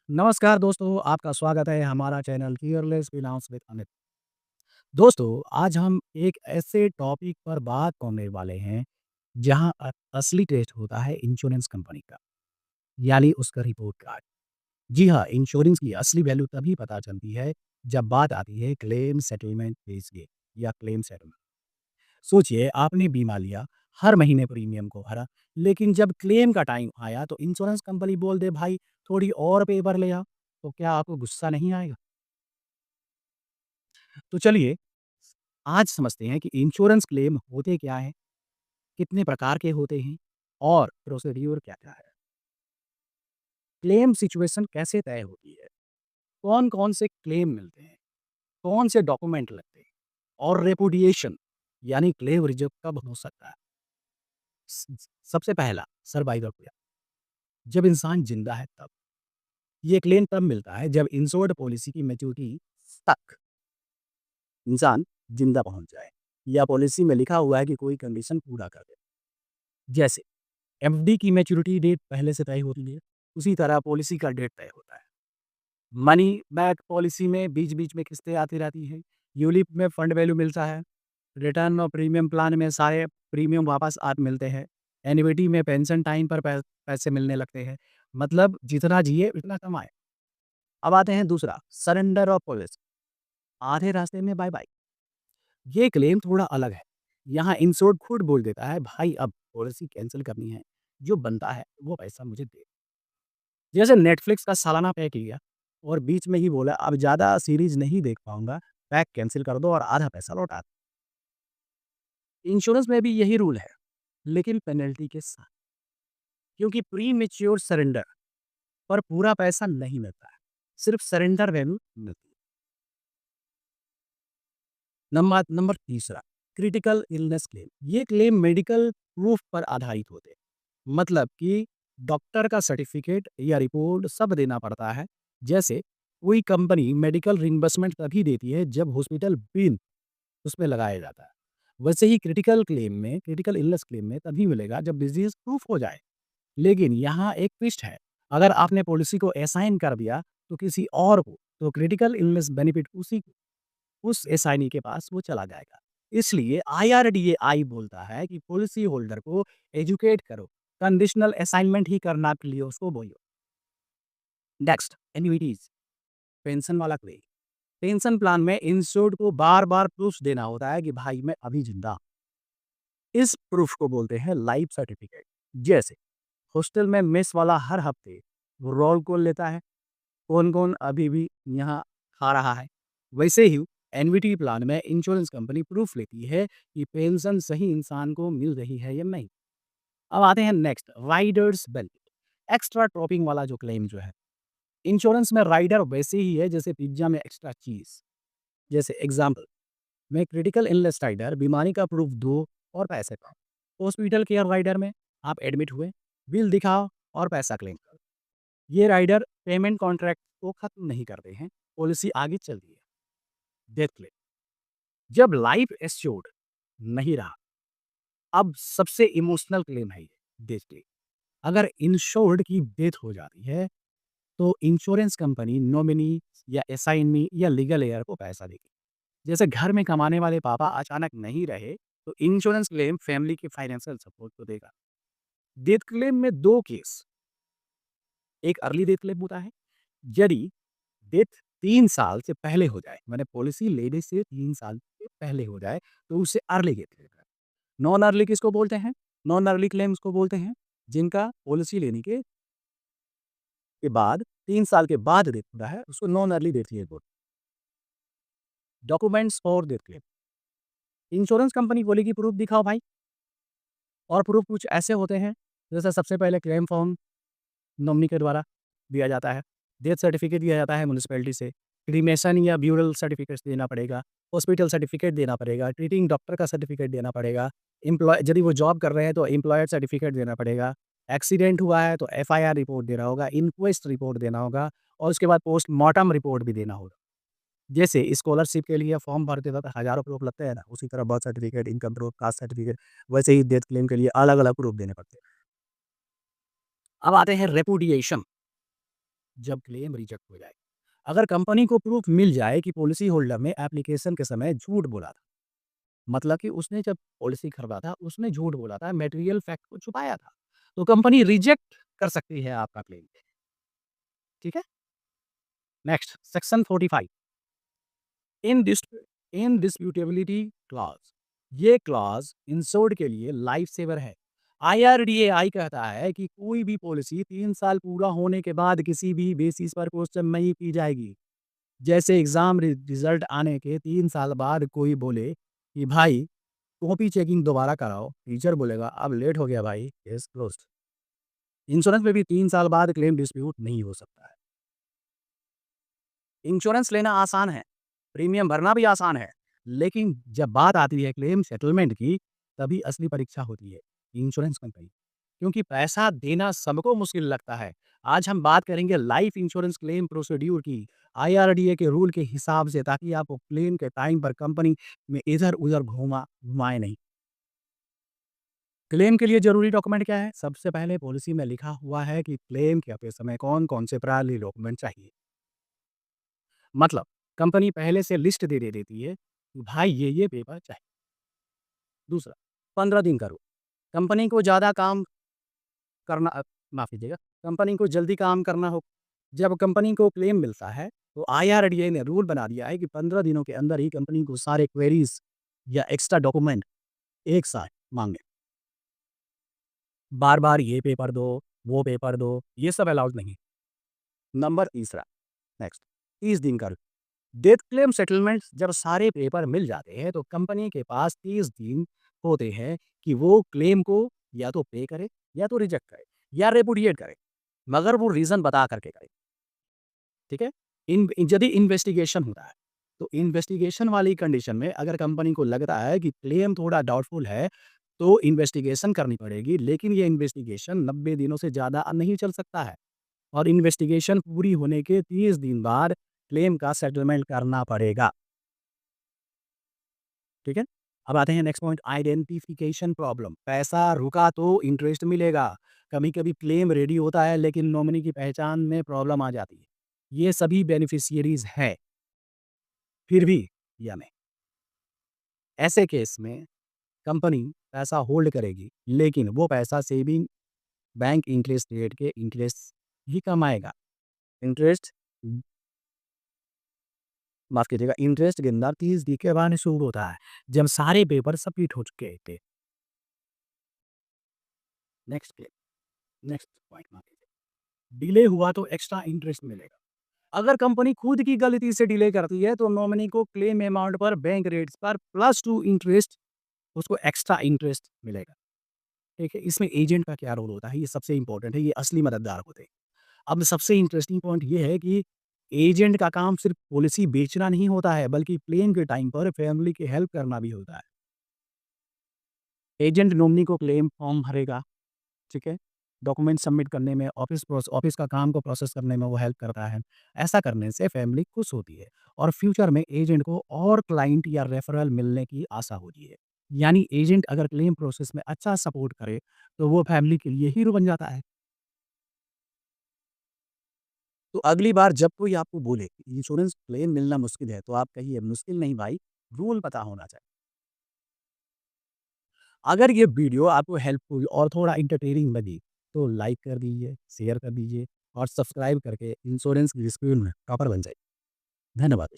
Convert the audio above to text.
नमस्कार दोस्तों, आपका स्वागत है हमारा चैनल फ़ियरलेस फाइनेंस विद अमित। दोस्तों, आज हम एक ऐसे टॉपिक पर बात करने वाले हैं, जहाँ असली टेस्ट होता है इंश्योरेंस कंपनी का, यानी उसका रिपोर्ट कार्ड। जी हाँ, इंश्योरेंस की असली वैल्यू तभी पता चलती है, जब बात आती है क्लेम सेटलमेंट केस की या क्लेम सेटलमेंट। सोचिए, आपने बीमा लिया, हर महीने प्रीमियम को भरा, लेकिन जब क्लेम का टाइम आया, तो इंश्योरेंस कंपनी बोल दे, "भाई, थोड़ी और पेपर ले आओ।" तो क्या आपको गुस्सा नहीं आएगा? तो चलिए आज समझते हैं कि इंश्योरेंस क्लेम होते क्या हैं, कितने प्रकार के होते हैं और प्रोसीड्यूर क्या-क्या है। क्लेम सिचुएशन कैसे तय होती है, कौन-कौन से क्लेम मिलते हैं, कौन से डॉक्यूमेंट लगते हैं और रेपुडिएशन यानी क्लेम रिजेक्ट कब हो सकता है। सबसे पहला सर्वाइवल क्लेम, जब इंसान जिंदा है तब। ये क्लेम तब मिलता है जब इंश्योर्ड पॉलिसी की मैच्योरिटी तक इंसान जिंदा पहुंच जाए या पॉलिसी में लिखा हुआ है कि कोई कंडीशन पूरा कर दे। जैसे एफडी की मैच्योरिटी डेट पहले से तय होती है, उसी तरह पॉलिसी का डेट तय होता है। मनी बैक पॉलिसी में बीच-बीच में किस्तें आती रहती हैं, यूलिप में फंड वैल्यू मिलता है, रिटर्न और प्रीमियम प्लान में सारे प्रीमियम वापस आप मिलते हैं, एन्युइटी में पेंशन टाइम पर पैसे मिलने लगते हैं, मतलब जितना जिए उतना कमाएँ। अब आते हैं दूसरा, सरेंडर ऑफ पॉलिसी, आधे रास्ते में बाय-बाय। ये क्लेम थोड़ा अलग है, यहाँ इंश्योर्ड खुद बोल देता है, भाई अब पॉलिसी कैंसल करनी है, जो बनता है वो पैसा मुझे दे। जैसे नेटफ्लिक्स का सालाना पैक लिया और बीच में ही बोला अब ज़्यादा सीरीज़ नहीं देख पाऊँगा, पैक कैंसल कर दो और आधा पैसा लौटा दो। इंश्योरेंस में भी यही रूल है, लेकिन पेनल्टी के साथ, क्योंकि प्रीमैच्योर सरेंडर पर पूरा पैसा नहीं मिलता है, सिर्फ सरेंडर वैल्यू मिलती है। नंबर तीसरा, क्रिटिकल इलनेस क्लेम। ये क्लेम मेडिकल प्रूफ पर आधारित होते हैं, मतलब कि डॉक्टर का सर्टिफिकेट या रिपोर्ट सब देना पड़ता है। जैसे कोई कंपनी मेडिकल रिइंबर्समेंट तभी देती है जब हॉस्पिटल बिल उसमें लगाया जाता है। वैसे ही क्रिटिकल इलनेस क्लेम में तभी मिलेगा जब डिजीज प्रूफ हो जाए। लेकिन यहाँ एक ट्विस्ट है, अगर आपने पॉलिसी को असाइन कर दिया तो किसी और को, तो क्रिटिकल इलनेस बेनिफिट उस एसआईनी के पास वो चला जाएगा। इसलिए आईआरडीएआई बोलता है कि पॉलिसी होल्डर को एजुकेट करो, कंडीशनल असाइनमेंट ही करना के लिए उसको बोलो। नेक्स्ट, एन्युइटीज, पेंशन वाला क्लेम। पेंशन प्लान में इंश्योर्ड को बार-बार प्रूफ देना होता है कि भाई मैं अभी जिंदा हूं। इस प्रूफ को बोलते हैं लाइफ सर्टिफिकेट। जैसे हॉस्टल में मेस वाला हर हफ्ते रोल कॉल लेता है, कौन-कौन अभी भी यहाँ खा रहा है। वैसे ही एन्युइटी प्लान में इंश्योरेंस कंपनी प्रूफ लेती है कि पेंशन सही इंसान को मिल रही है या नहीं। अब आते हैं next, Riders benefit, extra topping वाला जो क्लेम जो है। इंश्योरेंस में राइडर वैसे ही है जैसे पिज्जा में एक्स्ट्रा चीज़। जैसे एग्ज़ाम्पल में क्रिटिकल इलनेस राइडर, बीमारी का प्रूफ दो और पैसे पाओ। हॉस्पिटल केयर राइडर में आप एडमिट हुए, बिल दिखाओ और पैसा क्लेम करो। ये राइडर पेमेंट कॉन्ट्रैक्ट को खत्म नहीं करते हैं, पॉलिसी आगे चलती है। डेथ क्लेम, जब लाइफ एस्योर्ड नहीं रहा, अब सबसे इमोशनल क्लेम है ये, डेथ क्लेम। अगर इंश्योर्ड की डेथ हो जाती है, तो इंश्योरेंस कंपनी नॉमिनी या असाइनी या लीगल हेयर को पैसा देगी। जैसे घर में कमाने वाले पापा अचानक नहीं रहे, तो इंश्योरेंस क्लेम फैमिली के फाइनेंशियल सपोर्ट को देगा। डेथ क्लेम में 2 केस, एक अर्ली डेथ क्लेम होता है, यदि डेथ 3 साल से पहले हो जाए, माने पॉलिसी लेने से 3 साल से पहले हो जाए, तो उसे अर्ली डेथ क्लेम है। नॉन अर्ली किसको बोलते हैं? नॉन अर्ली क्लेम्स को बोलते हैं, जिनका पॉलिसी लेने के बाद 3 साल के बाद डेथ हुआ है, उसको नॉन अर्ली डेथ क्लेम बोलते हैं। Documents for death claim, insurance company बोलेगी प्रूफ दिखाओ भाई, और प्रूफ कुछ ऐसे होते हैं, जैसे सबसे पहले क्लेम फॉर्म नॉमिनी के द्वारा दिया जाता है, डेथ सर्टिफिकेट दिया जाता है म्युनिसिपैलिटी से, क्रीमेशन या ब्यूरल सर्टिफिकेट देना पड़ेगा, हॉस्पिटल सर्टिफिकेट देना पड़ेगा, ट्रीटिंग डॉक्टर का सर्टिफिकेट देना पड़ेगा, एम्प्लॉय यदि वो जॉब कर रहे हैं तो एम्प्लॉयर सर्टिफिकेट देना पड़ेगा, एक्सीडेंट हुआ है तो एफआईआर रिपोर्ट देना होगा, इन्क्वेस्ट रिपोर्ट देना होगा और उसके बाद पोस्टमार्टम रिपोर्ट भी देना होगा। जैसे स्कॉलरशिप के लिए फॉर्म भरते वक़्त हज़ारों प्रूफ लगते हैं ना, उसी तरह birth certificate, income proof, caste certificate, वैसे ही डेथ क्लेम के लिए अलग-अलग प्रूफ देने पड़ते हैं। अब आते हैं रेपुडिएशन, जब क्लेम रिजेक्ट हो जाए। अगर कंपनी को प्रूफ मिल जाए कि पॉलिसी होल्डर ने एप्लीकेशन के समय झूठ बोला था, मतलब कि उसने जब पॉलिसी खरीदा था, उसने झूठ बोला था, मटेरियल फैक्ट को छुपाया था, तो कंपनी रिजेक्ट कर सकती है आपका क्लेम। ठीक है? नेक्स्ट सेक्शन 45 इन डिस इनडिस्प्यूटेबिलिटी क्लॉज। ये क्लॉज इंश्योर्ड के लिए लाइफ सेवर है। आईआरडीएआई कहता है कि कोई भी पॉलिसी 3 साल पूरा होने के बाद किसी भी बेसिस पर क्वेश्चन नहीं की जाएगी। जैसे एग्जाम रिजल्ट आने के 3 साल बाद कोई बोले कि भाई कॉपी चेकिंग दोबारा कराओ, टीचर बोलेगा अब लेट हो गया भाई, केस क्लोज्ड। इंश्योरेंस में भी 3 साल बाद क्लेम डिस्प्यूट नहीं हो सकता है। इंश्योरेंस लेना आसान है, प्रीमियम भरना भी आसान है, लेकिन जब बात आती है क्लेम सेटलमेंट की, तभी असली परीक्षा होती है इंश्योरेंस कंपनी। क्योंकि पैसा देना सबको मुश्किल लगता है। आज हम बात करेंगे लाइफ इंश्योरेंस क्लेम प्रोसीड्यूर की, आईआरडीए के रूल के हिसाब से, ताकि आपको क्लेम के टाइम पर कंपनी में इधर-उधर घुमाए नहीं। क्लेम के लिए ज़रूरी डॉक्यूमेंट क्या है? सबसे पहले पॉलिसी में लिखा हुआ है कि क्लेम करते समय कौन-कौन से प्रायोरिटी डॉक्यूमेंट चाहिए। मतलब कंपनी पहले से लिस्ट दे देती है कि भाई ये पेपर चाहिए। दूसरा, 15 दिन का रूल। कंपनी को ज़्यादा काम करना माफ़ कीजिएगा, कंपनी को जल्दी काम करना हो, जब कंपनी को क्लेम मिलता है, तो आईआरडीए ने रूल बना दिया है कि 15 दिनों के अंदर ही कंपनी को सारे क्वेरीज़ या एक्स्ट्रा डॉक्यूमेंट एक साथ माँगे। बार-बार ये पेपर दो, वो पेपर दो, ये सब अलाउड नहीं। नंबर तीसरा, नेक्स्ट 30 दिन का डेथ क्लेम सेटलमेंट। जब सारे पेपर मिल जाते हैं तो कंपनी के पास 30 दिन होते हैं कि वो क्लेम को या तो पे करे या तो रिजेक्ट करे या रेपुडिएट करे, मगर वो रीज़न बता करके करे। ठीक है? यदि इन्वेस्टिगेशन होता है, तो इन्वेस्टिगेशन वाली कंडीशन में अगर कंपनी को लगता है कि क्लेम थोड़ा डाउटफुल है, तो इन्वेस्टिगेशन करनी पड़ेगी, लेकिन ये इन्वेस्टिगेशन 90 दिनों से ज़्यादा नहीं चल सकता है और इन्वेस्टिगेशन पूरी होने के 30 दिन बाद क्लेम का सेटलमेंट करना पड़ेगा। ठीक है? अब आते हैं नेक्स्ट पॉइंट, आइडेंटिफिकेशन प्रॉब्लम। पैसा रुका तो इंटरेस्ट मिलेगा। कभी-कभी क्लेम रेडी होता है लेकिन नॉमिनी की पहचान में प्रॉब्लम आ जाती है। ये सभी बेनिफिशियरीज़ हैं, फिर भी या नहीं। ऐसे केस में कंपनी पैसा होल्ड करेगी, लेकिन वो पैसा सेविंग बैंक इंटरेस्ट रेट के इंटरेस्ट ही कमाएगा। इंटरेस्ट माफ़ कीजिएगा, इंटरेस्ट गिनना 30 दिन के बाद शुरू होता है, जब सारे पेपर सबमिट हो चुके थे। नेक्स्ट पे नेक्स्ट पॉइंट मार लीजिए। डिले हुआ तो एक्स्ट्रा इंटरेस्ट मिलेगा। अगर कंपनी खुद की गलती से डिले करती है तो नॉमिनी को क्लेम अमाउंट पर बैंक रेट्स पर +2 इंटरेस्ट, उसको एक्स्ट्रा इंटरेस्ट मिलेगा। ठीक है? इसमें एजेंट का क्या रोल होता है, ये सबसे इंपॉर्टेंट है, ये असली मददगार होते हैं। अब सबसे इंटरेस्टिंग पॉइंट ये है कि एजेंट का काम सिर्फ पॉलिसी बेचना नहीं होता है, बल्कि क्लेम के टाइम पर फैमिली की हेल्प करना भी होता है। एजेंट नॉमिनी को क्लेम फॉर्म भरेगा, ठीक है? डॉक्यूमेंट सबमिट करने में, ऑफ़िस का काम को प्रोसेस करने में वो हेल्प करता है। ऐसा करने से फैमिली खुश होती है और फ्यूचर में एजेंट को और क्लाइंट या रेफरल मिलने की आशा होती है। यानी एजेंट अगर क्लेम प्रोसेस में अच्छा सपोर्ट करे, तो वो फैमिली के लिए हीरो बन जाता है। तो अगली बार जब कोई आपको बोले कि इंश्योरेंस क्लेम मिलना मुश्किल है, तो आप कहिए मुश्किल नहीं भाई, रूल पता होना चाहिए। अगर ये वीडियो आपको हेल्पफुल और थोड़ा एंटरटेनिंग लगी, तो लाइक कर दीजिए, शेयर कर दीजिए और सब्सक्राइब करके इंश्योरेंस की स्क्रीन में टॉपर बन जाइए। धन्यवाद।